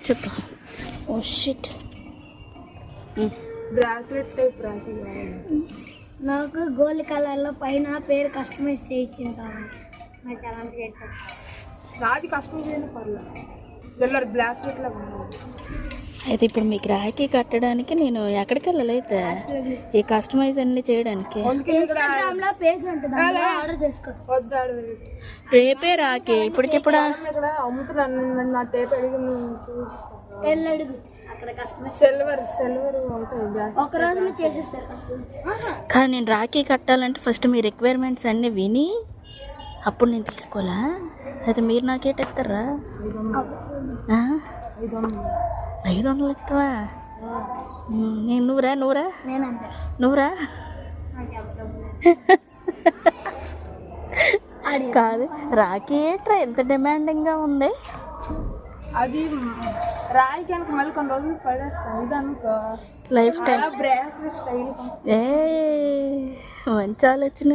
చెప్పు. Oh shit. Bracelet type నాకు gold కలర్లో పైన పేరు కస్టమైజ్ చేయించింది కావాలి. నాకు అలాంటి నాది కస్టమైజ్ అయినా పర్లేదు. సిల్వర్ బ్రాస్లెట్ లాగా ఉంది. అయితే ఇప్పుడు మీకు రాఖీ కట్టడానికి నేను ఎక్కడికి వెళ్ళాలి అయితే ఈ కస్టమైజ్ అన్ని చేయడానికి? ఇన్స్టాగ్రామ్ లో పేజ్ ఉంటుంది, ఆర్డర్ చేసుకో. రేపే రాఖీ, ఇప్పటికిప్పుడు అమ్ముతున్నాను. నా టేప్ అడిగి వెళ్ళడుగు అక్కడ కస్టమైజ్. సిల్వర్ ఉంటుంది. ఒక రోజులో చేసేస్తారు కస్టమైజ్. కానీ నేను రాఖీ కట్టాలంటే ఫస్ట్ మీ రిక్వైర్మెంట్స్ అన్నీ విని అప్పుడు నేను తీసుకోవాలా? అయితే మీరు నాకేటెత్తారా? 500 ఇస్తావా? నేను నువ్వురా నువ్వురా కాదు. రాఖీ ఏట్రా ఎంత డిమాండింగ్గా ఉంది. అది రాయి కనుక మళ్ళీ కొన్ని రోజులు పడేస్తాను. ఇది అనుకో లైఫ్ టైం బ్రాస్లెట్ స్టైల్. మంచి ఆలోచన.